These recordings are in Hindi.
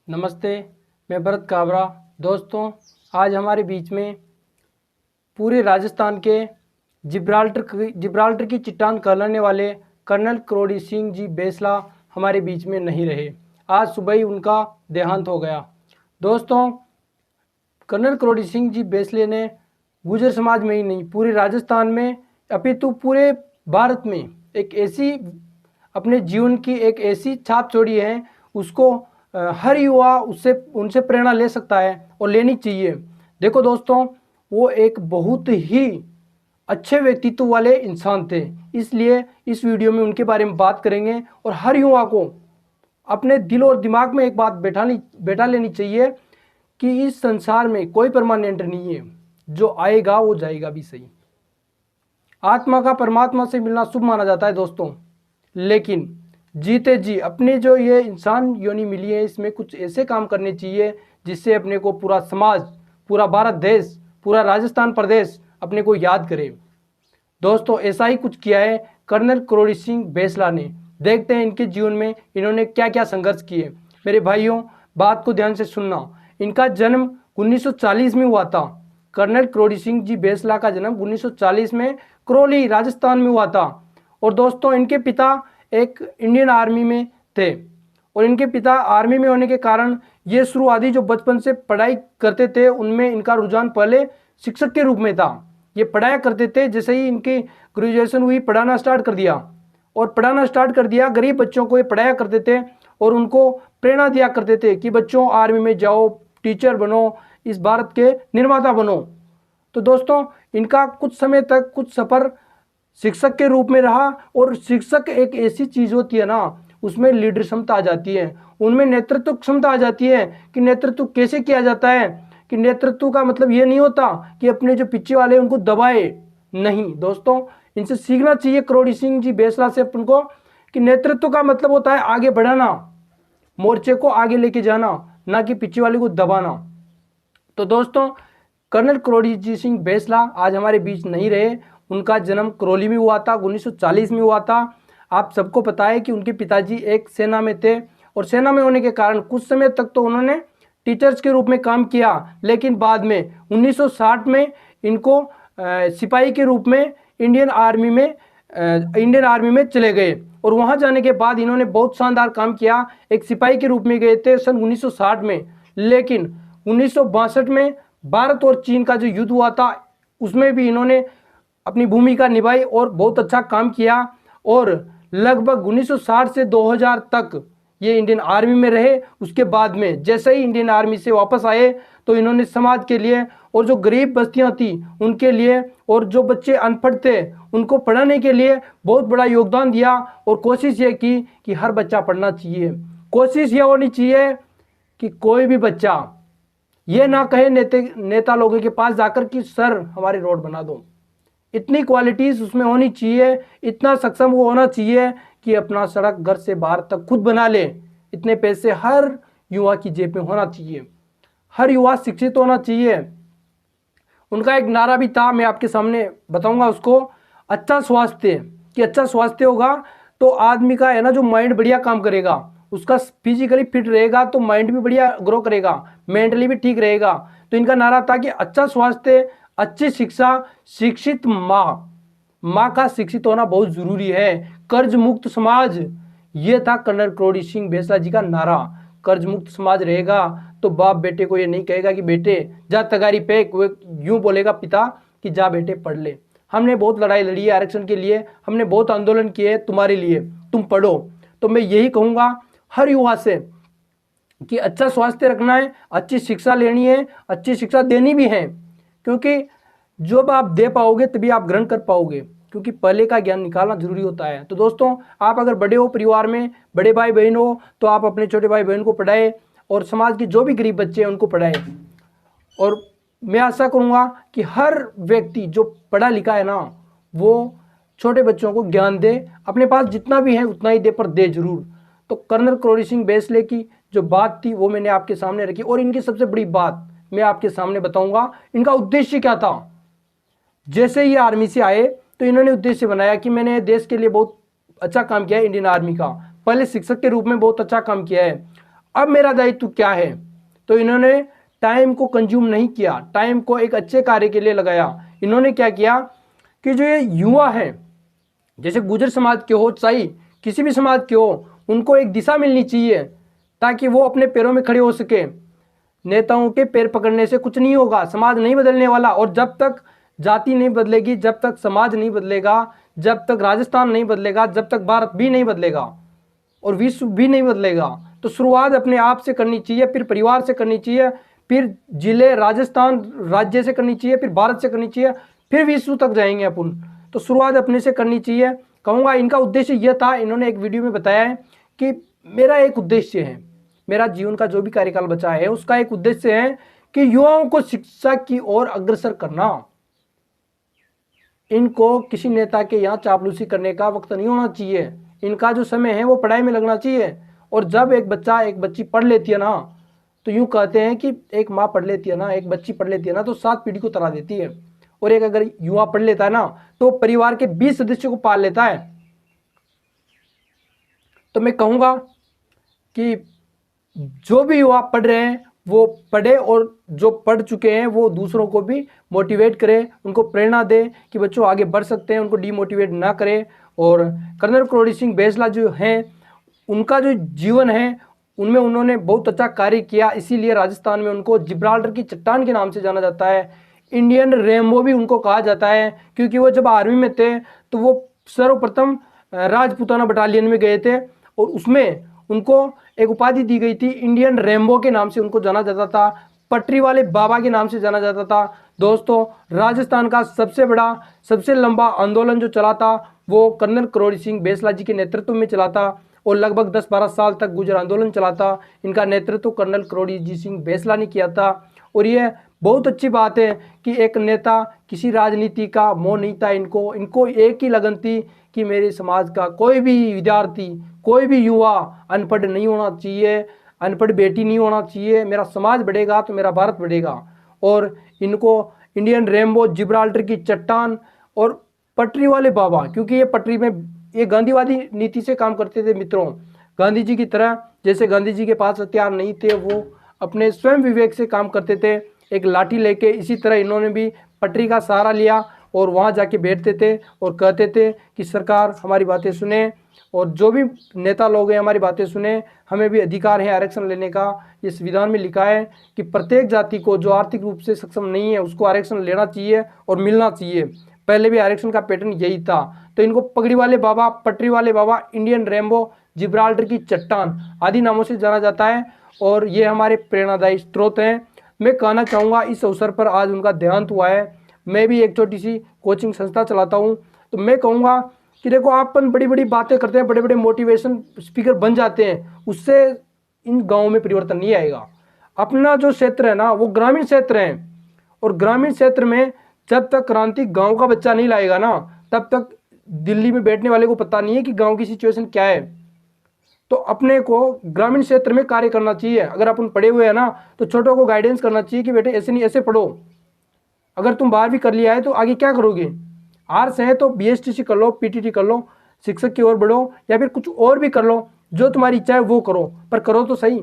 नमस्ते, मैं भरत काबरा। दोस्तों, आज हमारे बीच में पूरे राजस्थान के जिब्राल्टर की चट्टान कहलाने वाले कर्नल करोड़ी सिंह जी बेसला हमारे बीच में नहीं रहे। आज सुबह ही उनका देहांत हो गया। दोस्तों, कर्नल करोड़ी सिंह जी बेसले ने गुर्जर समाज में ही नहीं, पूरे राजस्थान में अपितु पूरे भारत में एक ऐसी अपने जीवन की एक ऐसी छाप छोड़ी है, उसको हर युवा उनसे प्रेरणा ले सकता है और लेनी चाहिए। देखो दोस्तों, वो एक बहुत ही अच्छे व्यक्तित्व वाले इंसान थे, इसलिए इस वीडियो में उनके बारे में बात करेंगे। और हर युवा को अपने दिल और दिमाग में एक बात बैठा लेनी चाहिए कि इस संसार में कोई परमानेंट नहीं है, जो आएगा वो जाएगा भी सही। आत्मा का परमात्मा से मिलना शुभ माना जाता है दोस्तों, लेकिन जीते जी अपने जो ये इंसान योनि मिली है, इसमें कुछ ऐसे काम करने चाहिए जिससे अपने को पूरा समाज, पूरा भारत देश, पूरा राजस्थान प्रदेश अपने को याद करे। दोस्तों, ऐसा ही कुछ किया है कर्नल करोड़ी सिंह बेसला ने। देखते हैं इनके जीवन में इन्होंने क्या क्या संघर्ष किए। मेरे भाइयों, बात को ध्यान से सुनना। इनका जन्म 1940 में हुआ था। कर्नल करोड़ी सिंह जी बेसला का जन्म 1940 में करौली राजस्थान में हुआ था। और दोस्तों, इनके पिता एक इंडियन आर्मी में थे, और इनके पिता आर्मी में होने के कारण ये शुरुआती जो बचपन से पढ़ाई करते थे, उनमें इनका रुझान पहले शिक्षक के रूप में था। ये पढ़ाया करते थे। जैसे ही इनकी ग्रेजुएशन हुई, पढ़ाना स्टार्ट कर दिया। गरीब बच्चों को ये पढ़ाया करते थे और उनको प्रेरणा दिया करते थे कि बच्चों, आर्मी में जाओ, टीचर बनो, इस भारत के निर्माता बनो। तो दोस्तों, इनका कुछ समय तक कुछ सफ़र शिक्षक के रूप में रहा। और शिक्षक एक ऐसी चीज़ होती है ना, उसमें लीडर क्षमता आ जाती है, उनमें नेतृत्व क्षमता आ जाती है कि नेतृत्व कैसे किया जाता है। कि नेतृत्व का मतलब ये नहीं होता कि अपने जो पीछे वाले हैं उनको दबाए, नहीं दोस्तों, इनसे सीखना चाहिए करोड़ी सिंह जी बेसला से अपन को, कि नेतृत्व का मतलब होता है आगे बढ़ाना, मोर्चे को आगे लेके जाना, ना कि पीछे वाले को दबाना। तो दोस्तों, कर्नल करोड़ी जी सिंह बेसला आज हमारे बीच नहीं रहे। उनका जन्म करौली में हुआ था, 1940 में हुआ था। आप सबको पता है कि उनके पिताजी एक सेना में थे, और सेना में होने के कारण कुछ समय तक तो उन्होंने टीचर्स के रूप में काम किया, लेकिन बाद में 1960 में इनको सिपाही के रूप में इंडियन आर्मी में चले गए। और वहां जाने के बाद इन्होंने बहुत शानदार काम किया। एक सिपाही के रूप में गए थे सन 1960 में, लेकिन 1962 में भारत और चीन का जो युद्ध हुआ था, उसमें भी इन्होंने अपनी भूमिका निभाई और बहुत अच्छा काम किया। और लगभग 1960 से 2000 तक ये इंडियन आर्मी में रहे। उसके बाद में जैसे ही इंडियन आर्मी से वापस आए, तो इन्होंने समाज के लिए और जो गरीब बस्तियां थी उनके लिए, और जो बच्चे अनपढ़ थे उनको पढ़ाने के लिए बहुत बड़ा योगदान दिया। और कोशिश ये की कि हर बच्चा पढ़ना चाहिए। कोशिश ये होनी चाहिए कि कोई भी बच्चा ये ना कहे नेता लोगों के पास जाकर कि सर हमारी रोड बना दो। इतनी क्वालिटीज उसमें होनी चाहिए, इतना सक्षम वो होना चाहिए कि अपना सड़क घर से बाहर तक खुद बना ले। इतने पैसे हर युवा की जेब में होना चाहिए, हर युवा शिक्षित होना चाहिए। उनका एक नारा भी था, मैं आपके सामने बताऊंगा उसको। अच्छा स्वास्थ्य, कि अच्छा स्वास्थ्य होगा तो आदमी का है ना जो माइंड बढ़िया काम करेगा, उसका फिजिकली फिट रहेगा तो माइंड भी बढ़िया ग्रो करेगा, मेंटली भी ठीक रहेगा। तो इनका नारा था कि अच्छा स्वास्थ्य, अच्छी शिक्षा, शिक्षित माँ का शिक्षित होना बहुत जरूरी है, कर्ज मुक्त समाज, ये था कर्नल करोड़ी सिंह बेसला जी का नारा। कर्ज मुक्त समाज रहेगा तो बाप बेटे को ये नहीं कहेगा कि बेटे जा तगारी फेंक, वो यूं बोलेगा पिता कि जा बेटे पढ़ ले। हमने बहुत लड़ाई लड़ी है आरक्षण के लिए, हमने बहुत आंदोलन किए हैं तुम्हारे लिए, तुम पढ़ो। तो मैं यही कहूँगा हर युवा से कि अच्छा स्वास्थ्य रखना है, अच्छी शिक्षा लेनी है, अच्छी शिक्षा देनी भी है, क्योंकि जब आप दे पाओगे तभी आप ग्रहण कर पाओगे, क्योंकि पहले का ज्ञान निकालना जरूरी होता है। तो दोस्तों, आप अगर बड़े हो, परिवार में बड़े भाई बहन हो, तो आप अपने छोटे भाई बहन को पढ़ाए और समाज के जो भी गरीब बच्चे हैं उनको पढ़ाए। और मैं आशा करूँगा कि हर व्यक्ति जो पढ़ा लिखा है ना, वो छोटे बच्चों को ज्ञान दे, अपने पास जितना भी है उतना ही दे, पर दे जरूर। तो कर्नल करोड़ी सिंह बेसले की जो बात थी वो मैंने आपके सामने रखी। और इनकी सबसे बड़ी बात मैं आपके सामने बताऊंगा, इनका उद्देश्य क्या था। जैसे ये आर्मी से आए तो इन्होंने उद्देश्य बनाया कि मैंने देश के लिए बहुत अच्छा काम किया है, इंडियन आर्मी का। पहले शिक्षक के रूप में बहुत अच्छा काम किया है, अब मेरा दायित्व क्या है। तो इन्होंने टाइम को कंज्यूम नहीं किया, टाइम को एक अच्छे कार्य के लिए लगाया। इन्होंने क्या किया कि जो ये युवा है, जैसे गुर्जर समाज के हो चाहे किसी भी समाज के हो, उनको एक दिशा मिलनी चाहिए ताकि वो अपने पैरों में खड़े हो सके। नेताओं के पैर पकड़ने से कुछ नहीं होगा, समाज नहीं बदलने वाला। और जब तक जाति नहीं बदलेगी, जब तक समाज नहीं बदलेगा, जब तक राजस्थान नहीं बदलेगा, जब तक भारत भी नहीं बदलेगा और विश्व भी नहीं बदलेगा। तो शुरुआत अपने आप से करनी चाहिए, फिर परिवार से करनी चाहिए, फिर जिले राजस्थान राज्य से करनी चाहिए, फिर भारत से करनी चाहिए, फिर विश्व तक जाएंगे अपन। तो शुरुआत अपने से करनी चाहिए। कहूँगा इनका उद्देश्य यह था, इन्होंने एक वीडियो में बताया है कि मेरा एक उद्देश्य है, मेरा जीवन का जो भी कार्यकाल बचा है उसका एक उद्देश्य है कि युवाओं को शिक्षा की ओर अग्रसर करना। इनको किसी नेता के यहाँ चापलूसी करने का वक्त नहीं होना चाहिए। इनका जो समय है वो पढ़ाई में लगना चाहिए। और जब एक बच्चा एक बच्ची पढ़ लेती है ना, तो यूँ कहते हैं कि एक माँ पढ़ लेती है ना, एक बच्ची पढ़ लेती है ना, तो 7 पीढ़ी को तरा देती है। और एक अगर युवा पढ़ लेता है ना, तो परिवार के 20 सदस्यों को पाल लेता है। तो मैं कहूँगा कि जो भी युवा पढ़ रहे हैं वो पढ़े, और जो पढ़ चुके हैं वो दूसरों को भी मोटिवेट करें, उनको प्रेरणा दें कि बच्चों आगे बढ़ सकते हैं, उनको डीमोटिवेट ना करें। और कर्नल करोड़ी सिंह बेसला जो हैं, उनका जो जीवन है उनमें उन्होंने बहुत अच्छा कार्य किया, इसीलिए राजस्थान में उनको जिब्राल्टर की चट्टान के नाम से जाना जाता है। इंडियन रेमबो भी उनको कहा जाता है, क्योंकि वो जब आर्मी में थे तो वो सर्वप्रथम राजपूताना बटालियन में गए थे और उसमें उनको एक उपाधि दी गई थी, इंडियन रेमबो के नाम से उनको जाना जाता था, पटरी वाले बाबा के नाम से जाना जाता था। दोस्तों, राजस्थान का सबसे बड़ा सबसे लंबा आंदोलन जो चला था वो कर्नल करोड़ी सिंह बेसला जी के नेतृत्व में चला था, और लगभग 10-12 साल तक गुर्जर आंदोलन चला था। इनका नेतृत्व कर्नल करोड़ी जी सिंह बेसला ने किया था। और ये बहुत अच्छी बात है कि एक नेता किसी राजनीति का मोह नहीं था, इनको एक ही लगन थी कि मेरे समाज का कोई भी विद्यार्थी, कोई भी युवा अनपढ़ नहीं होना चाहिए, अनपढ़ बेटी नहीं होना चाहिए। मेरा समाज बढ़ेगा तो मेरा भारत बढ़ेगा। और इनको इंडियन रेमबो, जिब्राल्टर की चट्टान और पटरी वाले बाबा, क्योंकि ये पटरी में ये गांधीवादी नीति से काम करते थे मित्रों, गांधी जी की तरह। जैसे गांधी जी के पास हथियार नहीं थे, वो अपने स्वयं विवेक से काम करते थे, एक लाठी लेके। इसी तरह इन्होंने भी पटरी का सहारा लिया और वहाँ जाके बैठते थे और कहते थे कि सरकार हमारी बातें सुने, और जो भी नेता लोग हैं हमारी बातें सुने, हमें भी अधिकार है आरक्षण लेने का। ये संविधान में लिखा है कि प्रत्येक जाति को जो आर्थिक रूप से सक्षम नहीं है उसको आरक्षण लेना चाहिए और मिलना चाहिए। पहले भी आरक्षण का पैटर्न यही था। तो इनको पगड़ी वाले बाबा, पटरी वाले बाबा, इंडियन रेमबो, जिब्राल्टर की चट्टान आदि नामों से जाना जाता है, और ये हमारे प्रेरणादायी स्रोत हैं। मैं कहना चाहूँगा इस अवसर पर आज उनका देहांत हुआ है। मैं भी एक छोटी सी कोचिंग संस्था चलाता हूँ, तो मैं कहूँगा कि देखो, अपन बड़ी बड़ी बातें करते हैं, बड़े बड़े मोटिवेशन स्पीकर बन जाते हैं, उससे इन गाँव में परिवर्तन नहीं आएगा। अपना जो क्षेत्र है ना वो ग्रामीण क्षेत्र है, और ग्रामीण क्षेत्र में जब तक क्रांति गांव का बच्चा नहीं लाएगा ना, तब तक दिल्ली में बैठने वाले को पता नहीं है कि गांव की सिचुएशन क्या है। तो अपने को ग्रामीण क्षेत्र में कार्य करना चाहिए। अगर अपन पढ़े हुए हैं ना, तो छोटों को गाइडेंस करना चाहिए कि बेटे ऐसे नहीं ऐसे पढ़ो। अगर तुम 12वीं कर लिया है तो आगे क्या करोगे, आर्ट्स है तो BSTC कर लो, PTT कर लो, शिक्षक की ओर बढ़ो, या फिर कुछ और भी कर लो, जो तुम्हारी इच्छा है वो करो, पर करो तो सही।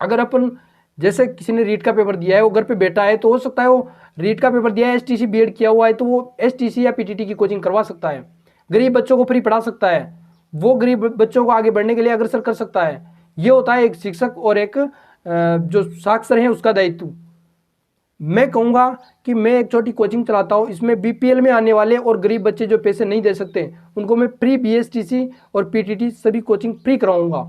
अगर अपन जैसे किसी ने रीट का पेपर दिया है, वो घर पे बैठा है, तो हो सकता है वो रीट का पेपर दिया है, STC B.Ed किया हुआ है, तो वो STC या PTT की कोचिंग करवा सकता है, गरीब बच्चों को फ्री पढ़ा सकता है, वो गरीब बच्चों को आगे बढ़ने के लिए अग्रसर कर सकता है। ये होता है एक शिक्षक और एक जो साक्षर है उसका दायित्व। मैं कहूँगा कि मैं एक छोटी कोचिंग चलाता हूँ, इसमें BPL में आने वाले और गरीब बच्चे जो पैसे नहीं दे सकते उनको मैं फ्री BSTC और PTT सभी कोचिंग फ्री कराऊंगा।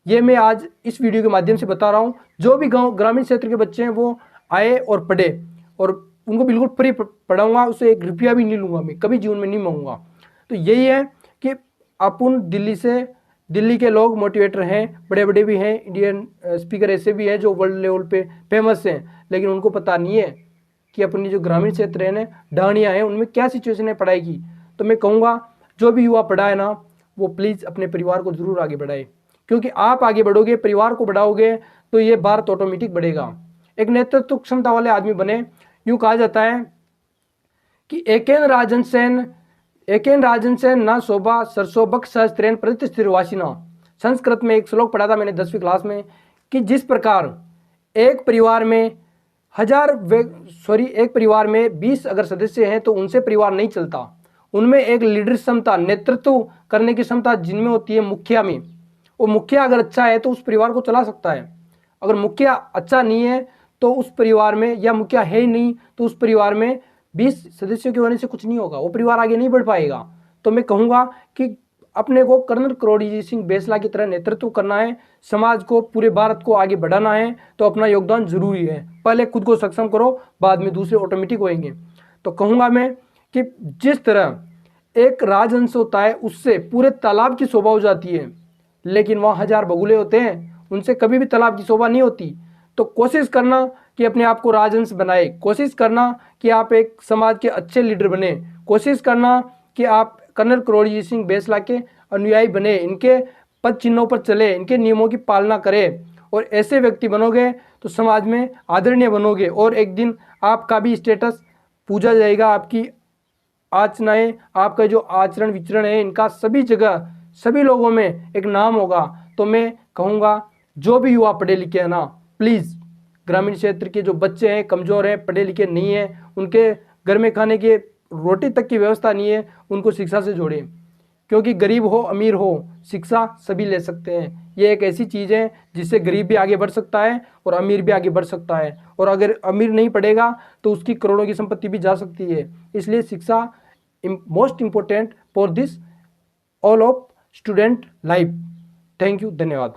ये मैं आज इस वीडियो के माध्यम से बता रहा हूँ। जो भी गांव ग्रामीण क्षेत्र के बच्चे हैं वो आए और पढ़े, और उनको बिल्कुल फ्री पढ़ाऊँगा, उससे 1 रुपया भी नहीं लूँगा, मैं कभी जीवन में नहीं मांगूंगा। तो यही है कि अपन दिल्ली के लोग मोटिवेटर हैं, बड़े बड़े भी हैं, इंडियन स्पीकर ऐसे भी हैं जो वर्ल्ड लेवल पे फेमस हैं, लेकिन उनको पता नहीं है कि अपनी जो ग्रामीण क्षेत्र है ना, ढाणियाँ हैं, उनमें क्या सिचुएशन है पढ़ाई की। तो मैं कहूँगा जो भी युवा पढ़ा है ना, वो प्लीज़ अपने परिवार को ज़रूर आगे बढ़ाए, क्योंकि आप आगे बढ़ोगे, परिवार को बढ़ाओगे, तो ये भारत ऑटोमेटिक बढ़ेगा। एक नेतृत्व क्षमता वाले आदमी बने। यूँ कहा जाता है कि एकेन राजन सेन ना शोभा सरसों बक सहस्त्रेन प्रतिस्थिरवासिना। संस्कृत में एक श्लोक पढ़ा था मैंने 10वीं क्लास में कि जिस प्रकार एक परिवार में एक परिवार में 20 अगर सदस्य हैं तो उनसे परिवार नहीं चलता। उनमें एक लीडर क्षमता, नेतृत्व करने की क्षमता जिनमें होती है मुखिया में, वो मुखिया अगर अच्छा है तो उस परिवार को चला सकता है। अगर मुखिया अच्छा नहीं है तो उस परिवार में, या मुखिया है ही नहीं तो उस परिवार में 20 सदस्यों के होने से कुछ नहीं होगा, वो परिवार आगे नहीं बढ़ पाएगा। तो मैं कहूँगा कि अपने को कर्नल करोड़ीजी सिंह बेसला की तरह नेतृत्व करना है, समाज को, पूरे भारत को आगे बढ़ाना है, तो अपना योगदान जरूरी है। पहले खुद को सक्षम करो, बाद में दूसरे ऑटोमेटिक होंगे। तो कहूँगा मैं कि जिस तरह एक राजहंस होता है उससे पूरे तालाब की शोभा हो जाती है, लेकिन वहाँ 1000 बगुले होते हैं, उनसे कभी भी तालाब की शोभा नहीं होती। तो कोशिश करना कि अपने आप को राजहंस बनाए, कोशिश करना कि आप एक समाज के अच्छे लीडर बने, कोशिश करना कि आप कर्नल करोड़ीजी सिंह बेसला के अनुयायी बने, इनके पद चिन्हों पर चले, इनके नियमों की पालना करें, और ऐसे व्यक्ति बनोगे तो समाज में आदरणीय बनोगे, और एक दिन आपका भी स्टेटस पूजा जाएगा, आपकी आचनाएं, आपका जो आचरण विचरण है, इनका सभी जगह सभी लोगों में एक नाम होगा। तो मैं कहूँगा जो भी युवा पढ़े लिखे हैं ना, प्लीज़ ग्रामीण क्षेत्र के जो बच्चे हैं, कमज़ोर हैं, पढ़े लिखे नहीं हैं, उनके घर में खाने के रोटी तक की व्यवस्था नहीं है, उनको शिक्षा से जोड़ें, क्योंकि गरीब हो अमीर हो शिक्षा सभी ले सकते हैं। ये एक ऐसी चीज़ है जिससे गरीब भी आगे बढ़ सकता है और अमीर भी आगे बढ़ सकता है, और अगर अमीर नहीं पढ़ेगा तो उसकी करोड़ों की संपत्ति भी जा सकती है। इसलिए शिक्षा most important for this all of student life. Thank you, धन्यवाद।